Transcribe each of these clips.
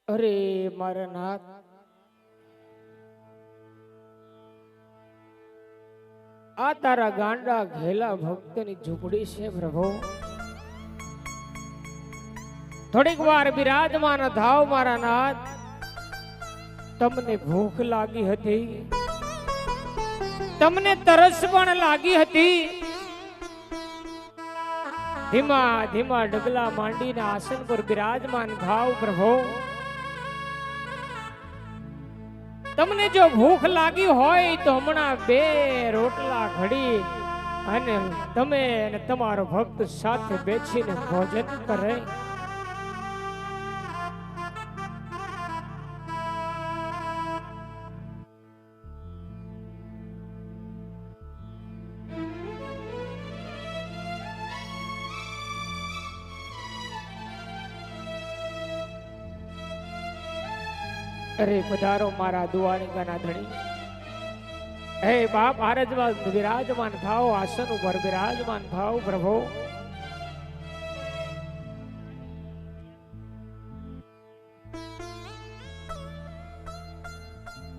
અરે મારા નાથ, આ તારા ગાંડા ઘેલા ભક્તની ઝૂંપડી છે પ્રભુ. થોડીક વાર બિરાજમાન થાવ મારા નાથ. તમને ભૂખ લાગી હતી, તમને તરસ પણ લાગી હતી. ધીમા ધીમા ડગલા માંડીને આસન પર બિરાજમાન થાવ પ્રભુ. તમને જો ભૂખ લાગી હોય તો હમણાં 2 રોટલા ઘડી અને તમે અને તમારો ભક્ત સાથે બેસીને ભોજન કરે. અરે પધારો મારા દ્વારિકાના ધણી. હે બાપ, આરજમાં વિરાજમાન થાઓ, આસન ઉપર વિરાજમાન થાઓ પ્રભુ.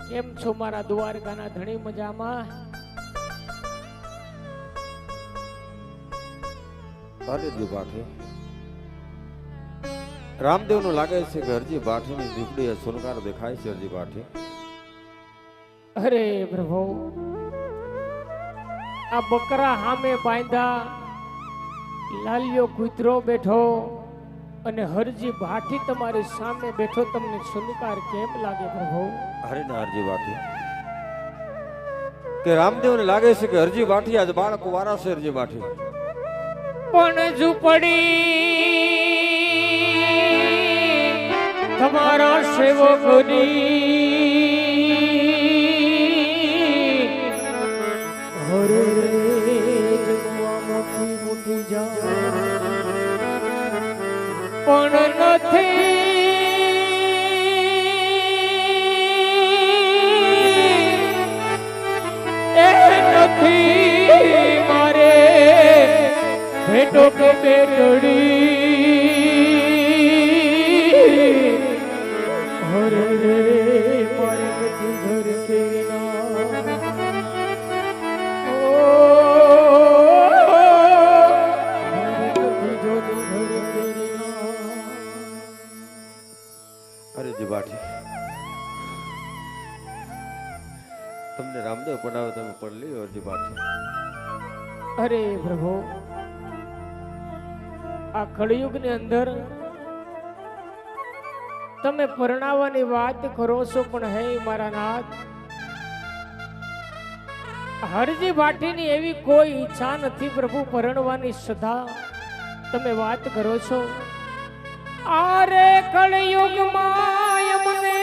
કેમ છો મારા દ્વારકાના ધણી? મજામાં? હરજી બાઠી રામદેવ નું લાગે છે કે હરજી બાઠી ની ઝૂંપડી સુનકાર દેખાય છે. હરજી બાઠી, અરે પ્રભુ, આ બકરા હામે બાંધા, લાલિયો કૂતરો બેઠો અને હરજી બાઠી તમારી સામે બેઠો, તમને સુનકાર કેમ લાગે પ્રભુ? હરે ને હરજી બાઠી કે રામદેવ ને લાગે છે કે હરજી બાઠી આજ બાળકો વારા છે. હરજી બાઠી પણ ઝૂંપડી તમારા સેવકોની હરે જગવામાં મોટી જા પણ નથી મારે ભેટો કે બેટડી. હરે રે મારે નથી ઘર કે હરજી બાઠી તમને રામદેવ પડાવે તમે પડલી. હરજી બાઠી, અરે પ્રભુ, આ કળિયુગ ની અંદર તમે પરણાવવાની વાત કરો છો, પણ હે મારા નાથ, હરજી બાઠીની એવી કોઈ ઈચ્છા નથી પ્રભુ પરણવાની. સદા તમે વાત કરો છો. આરે કળિયુગમાં મને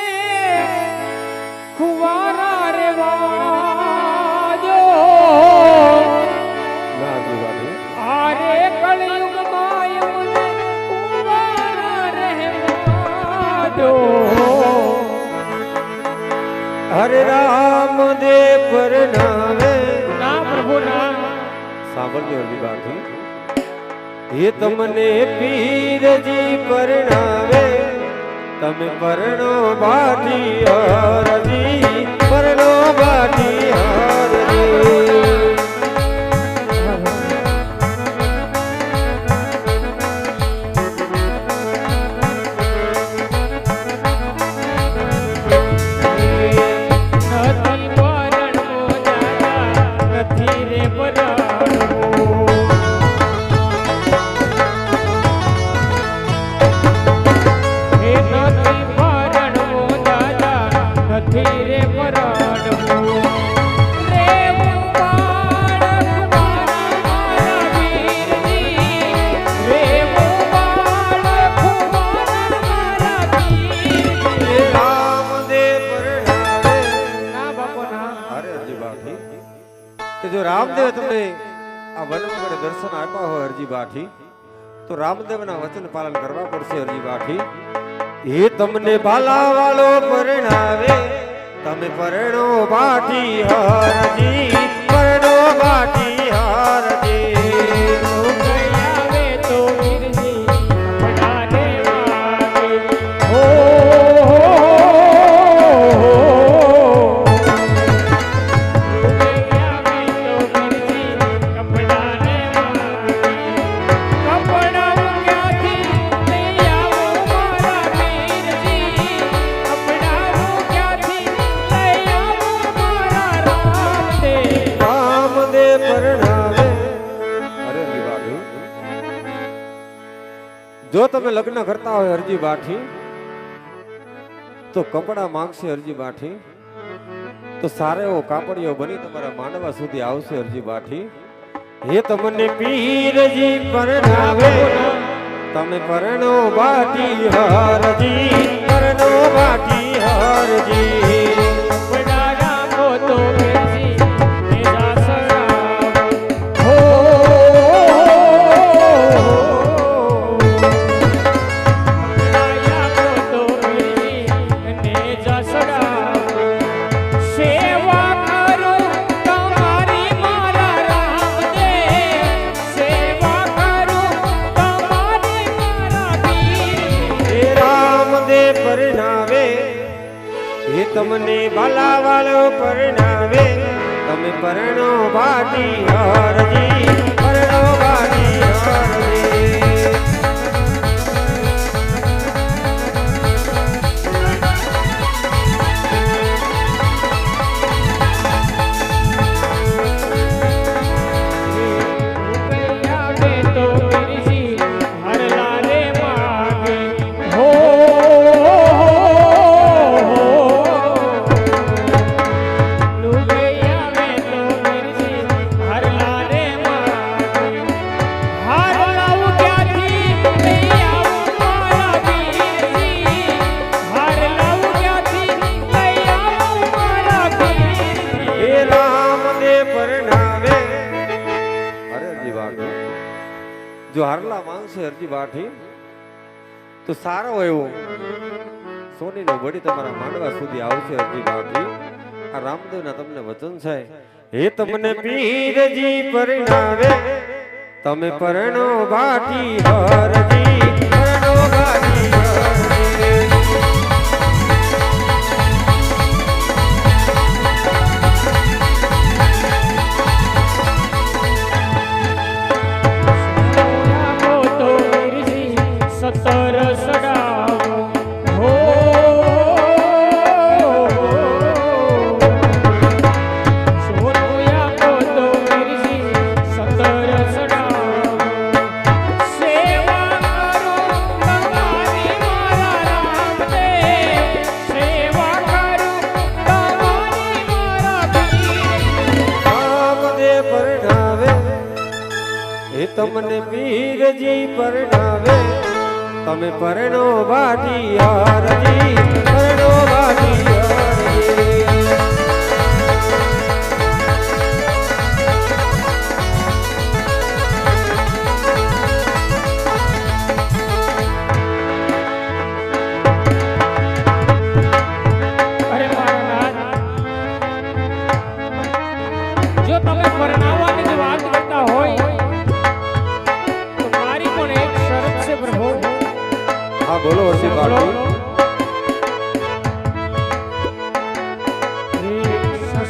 કુંવારા રેવાજો. આરે કળિયુગમાં મને કુંવારા રહેવાજો. હરે રામદેવ પરણાવે. ના પ્રભુ ના. સાંભળજો હરજી બાઠી, એ તમને પીરજી પરણાવે. તમે પરણો બાઠી હરજી, પરણો બાઠી હરજી. જો રામદેવ તમને આ વનમાં દર્શન આપ્યા હોય હરજી બાઠી, તો રામદેવના વચન પાલન કરવા પડશે. હરજી બાઠી, એ તમને ભાલા વાળો પરણાવે. તમે પરણો બાઠી હરજી, પરણો બાઠી હરજી. આવે તો વીરજી પડાને વાગે. ઓ જો તમે લગ્ન કરતા હોય હરજી બાઠી તો કપડા માંગશે હરજી બાઠી તો સારો એવો કાપડિયો બની તમારા માંડવા સુધી આવશે હરજી બાઠી હે તમને પીરજી પરણાવે તમે પરણો બાટી હરજી પરણો બાટી હરજી કપડા રાખો તો વેચી તેજા સરાવ હો કપડા રાખો તો વેચી તેજા સરાવ સેવા કરું તમારી મારા રામદેવ સેવા કરું તમારી મારા વીર હે રામદેવ પરણાવે હે તમને બાલા વાલો પરણાવે તમે પરણો બાટી હરજી પરણો બાટી હરજી આવે તો વીરજી હરલા રે માગે હો લુગે આવે તો વીરજી હરલા રે માગે હાર લાવું ક્યાંથી લઈ આવું મારા વીરજી હાર લાવું ક્યાંથી લઈ આવું મારા વીરજી હે રામદેવ પરણાવે અરે હરજી બાઠી જો હારલા માંગશે હરજી બાઠી તો સારો એવો સોનીનો વડી તમારા માંડવા સુધી આવશે હરજી બાઠી આ રામદેવના તમને વચન છે હે તમને પીરજી પરણાવે તમે પરણો બાટી હરજી પરણો બાટી હરજી રાખો તો વીરજી સતર સડાવો હો સોનું આપો તો વીરજી સતર સડાવો સેવા કરું તમારી મારા રામદેવ સેવા કરું તમારી મારા વીર રામદેવ પરણાવે હે તમને પીરજી પરણાવે તમે પરણો બાટી હરજી પરણો બાટી હરજી અરે મારા નાથ, જો તમે પરણાવવાની જ વાત કરતા હોય તો મારી પણ એક શરત છે પ્રભુ હા બોલો હરજી બાઠી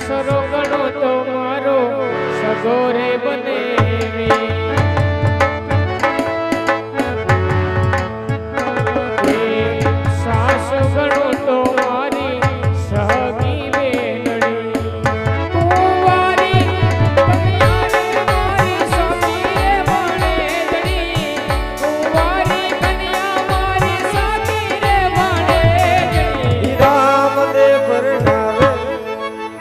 સસરો ગણો તો મારો સગો રે